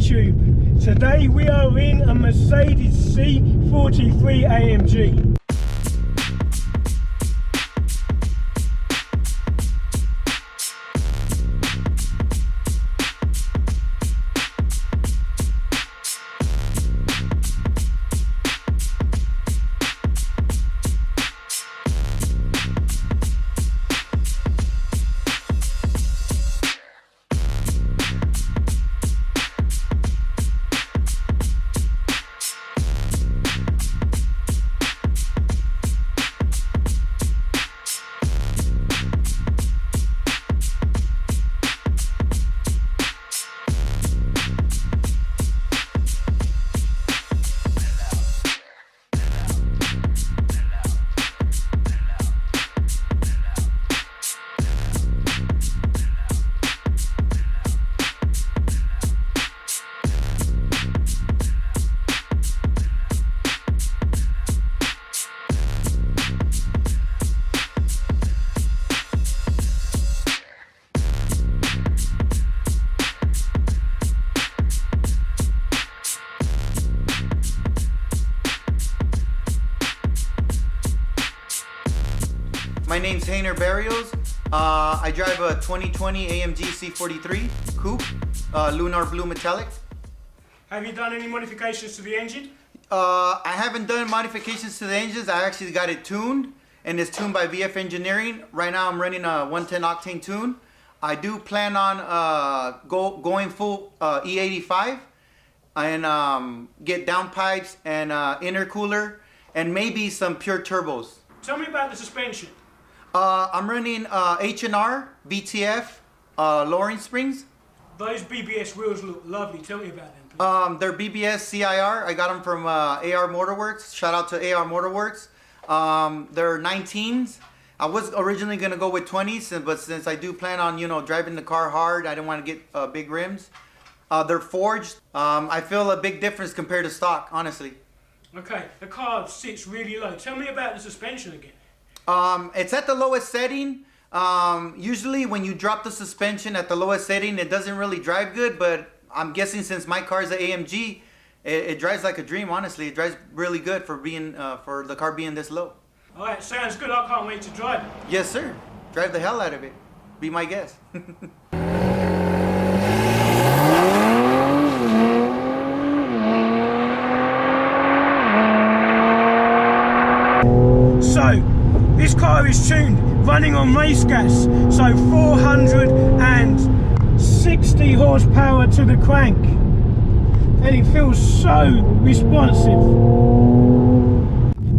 YouTube. Today we are in a Mercedes C43 AMG. My name's Hainer Barrios. I drive a 2020 AMG C43 Coupe, Lunar Blue Metallic. Have you done any modifications to the engine? I haven't done modifications to the engines. I actually got it tuned, and it's tuned by VF Engineering. Right now I'm running a 110 octane tune. I do plan on going full E85 and get downpipes and intercooler and maybe some pure turbos. Tell me about the suspension. I'm running H&R, BTF, lowering springs. Those BBS wheels look lovely. Tell me about them, please. They're BBS CIR. I got them from AR Motorworks. Shout out to AR Motorworks. They're 19s. I was originally going to go with 20s, but since I do plan on, driving the car hard, I didn't want to get big rims. They're forged. I feel a big difference compared to stock, honestly. Okay, the car sits really low. Tell me about the suspension again. It's at the lowest setting. Usually when you drop the suspension at the lowest setting, it doesn't really drive good, but I'm guessing since my car is an AMG, it drives like a dream, honestly. It drives really good for being for the car being this low. All right, sounds good. I can't wait to drive it. Yes, sir. Drive the hell out of it. Be my guest. So, this car is tuned, running on race gas, so 460 horsepower to the crank, and it feels so responsive.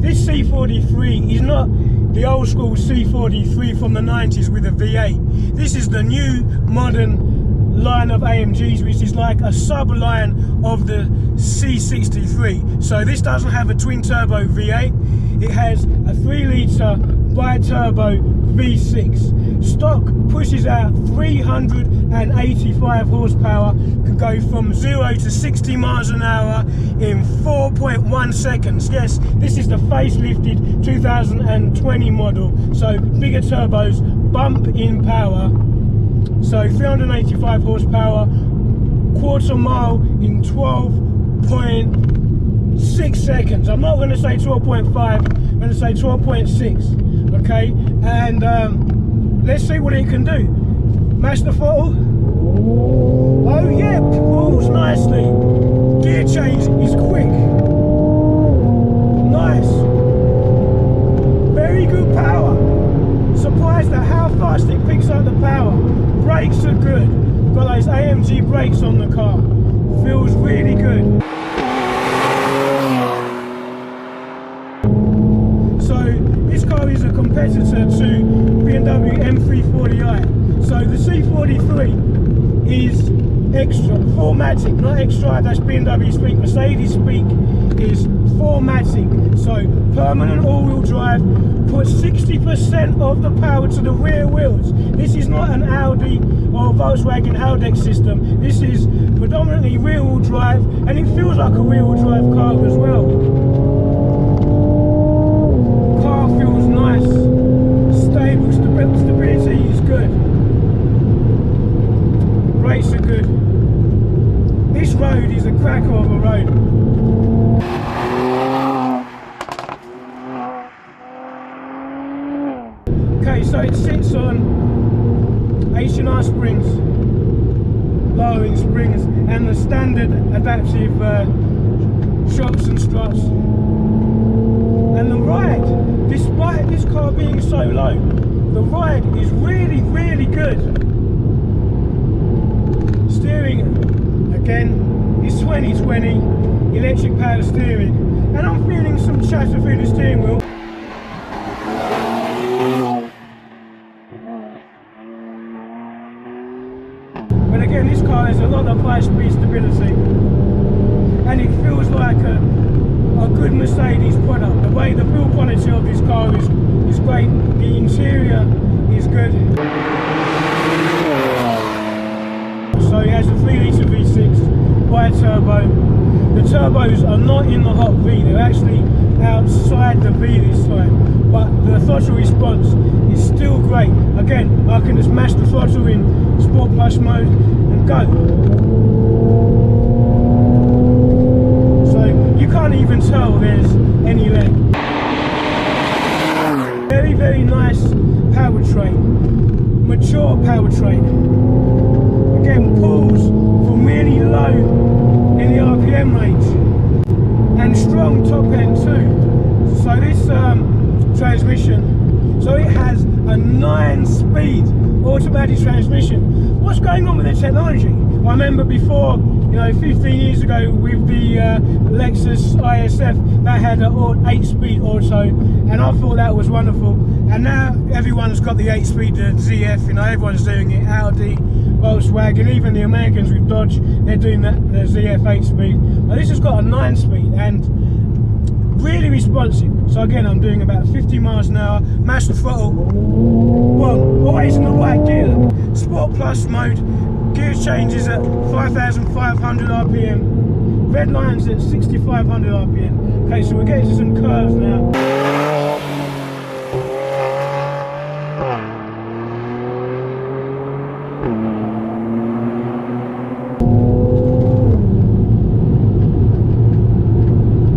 This C43 is not the old school C43 from the 90s with a V8. This is the new modern line of AMGs, which is like a sub-line of the C63. So this doesn't have a twin turbo V8, it has a 3-litre bi-turbo V6. Stock pushes out 385 horsepower, could go from 0 to 60 miles an hour in 4.1 seconds. Yes, this is the facelifted 2020 model, so bigger turbos, bump in power. So 385 horsepower, quarter mile in 12.6 seconds. I'm not going to say 12.5, I'm going to say 12.6. Okay, and let's see what it can do. Match the throttle. Oh yeah, pulls nicely. Gear change is quick. Nice. Very good power. Surprised at how fast it picks up the power. Brakes are good. Got those AMG brakes on the car. Feels really good. So this car is a competitor to BMW M340i. So the C43 is extra, 4matic, not extra, that's BMW speak. Mercedes speak is 4matic. So permanent all-wheel drive, puts 60% of the power to the rear wheels. This is not an Audi or Volkswagen Haldex system. This is predominantly rear-wheel drive, and it feels like a rear-wheel drive car as well. Car feels nice, stable, stability is good. Brakes are good. This road is a cracker of a road. Okay, so it sits on H&R springs, lowering springs, and the standard adaptive shocks and struts. And the ride, despite this car being so low, the ride is really, really good. Steering, again, is 2020 electric power steering, and I'm feeling some chatter through the steering wheel. But again, this car has a lot of high-speed stability, and it feels like a good Mercedes product. The way the build quality of this car is great. The interior is good. So it has a 3-litre V6 bi-turbo. The turbos are not in the hot V, they're actually outside the V this time. But the throttle response is still great. Again, I can just mash the throttle in Sport Plus mode and go. You can't even tell there's any lag. Very, very nice powertrain, mature powertrain. Again, pulls from really low in the RPM range, and strong top end too. So this transmission, so it has a 9-speed automatic transmission. What's going on with the technology? I remember before, 15 years ago with the Lexus ISF, that had an 8-speed auto, and I thought that was wonderful. And now everyone's got the 8-speed ZF, everyone's doing it. Audi, Volkswagen, even the Americans with Dodge, they're doing that, the ZF 8-speed. But this has got a 9-speed and really responsive. So again, I'm doing about 50 miles an hour, mash the throttle, well, always in the right gear. Sport Plus mode, gear changes at 5,500 RPM, red lines at 6,500 RPM. Okay, so we're getting to some curves now.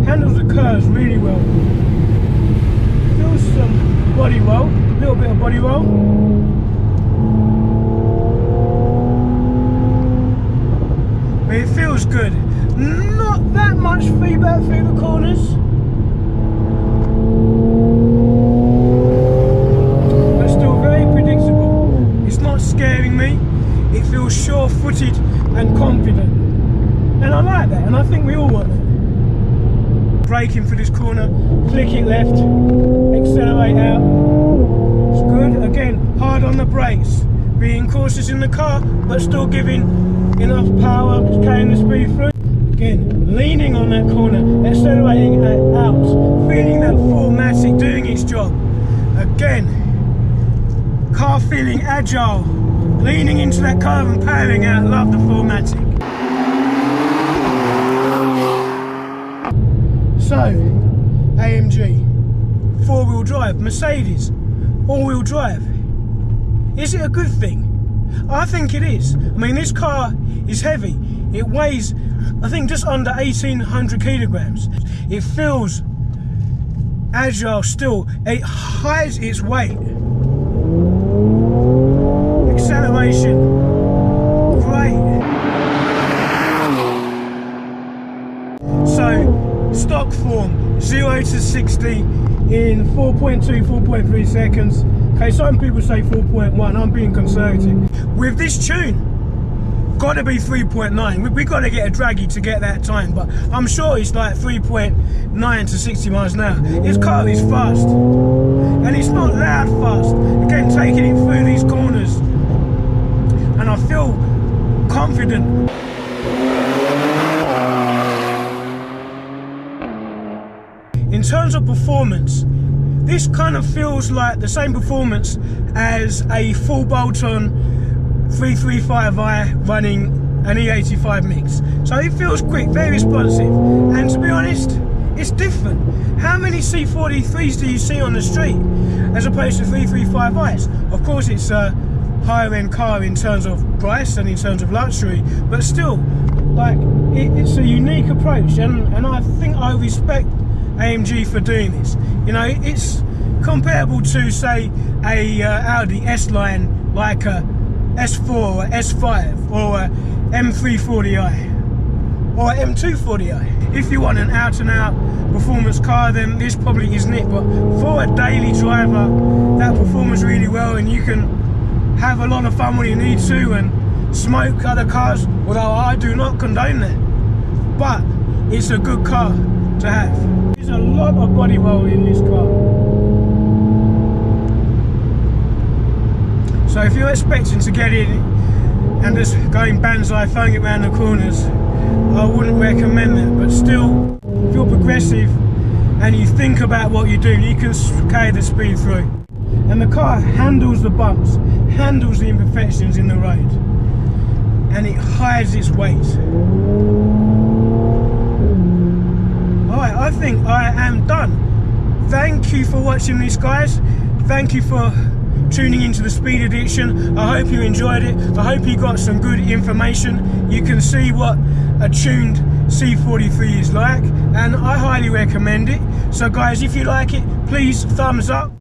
Handles the curves really well. Feels some body roll, a little bit of body roll. But it feels good. Not that much feedback through the corners. But still very predictable. It's not scaring me. It feels sure-footed and confident. And I like that, and I think we all want that. Braking for this corner, flick it left, accelerate out. It's good. Again, hard on the brakes. Being cautious in the car, but still giving enough power, carrying the speed through. Again, leaning on that corner, accelerating out, feeling that 4MATIC doing its job. Again, car feeling agile, leaning into that curve and powering out. Love the 4MATIC. So, AMG, 4-wheel drive, Mercedes, all-wheel drive. Is it a good thing? I think it is. I mean, this car is heavy. It weighs, I think, just under 1,800 kilograms. It feels agile still. It hides its weight. Acceleration, great. So, stock form, 0 to 60 in 4.2, 4.3 seconds. Okay, some people say 4.1, I'm being conservative. With this tune, gotta be 3.9. We gotta get a draggy to get that time, but I'm sure it's like 3.9 to 60 miles an hour. This car is fast, and it's not loud fast. Again, taking it through these corners, and I feel confident. In terms of performance, this kind of feels like the same performance as a full bolt-on 335i running an E85 mix. So it feels quick, very responsive, and to be honest, it's different. How many C43s do you see on the street as opposed to 335i's? Of course, it's a higher end car in terms of price and in terms of luxury, but still, like it's a unique approach, and I think I respect AMG for doing this. You know, it's comparable to, say, a Audi S-Line, like a S4 or S5 or a M340i or a M240i. If you want an out-and-out performance car, then this probably isn't it, but for a daily driver that performs really well, and you can have a lot of fun when you need to and smoke other cars, although I do not condone that, but it's a good car to have. There's a lot of body roll in this car, so if you're expecting to get in and just going banzai, throwing it around the corners, I wouldn't recommend that. But still, if you're progressive and you think about what you're doing, you can carry the speed through. And the car handles the bumps, handles the imperfections in the road, and it hides its weight. Alright, I think I am done. Thank you for watching this, guys. Thank you for tuning into the Speed Addiction. I hope you enjoyed it. I hope you got some good information. You can see what a tuned C43 is like, and I highly recommend it. So guys, if you like it, please thumbs up,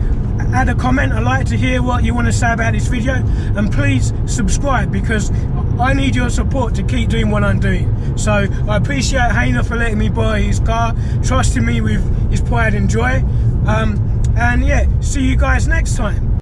add a comment. I'd like to hear what you want to say about this video, and please subscribe, because I need your support to keep doing what I'm doing. So I appreciate Hayner for letting me borrow his car, trusting me with his pride and joy, and yeah, see you guys next time.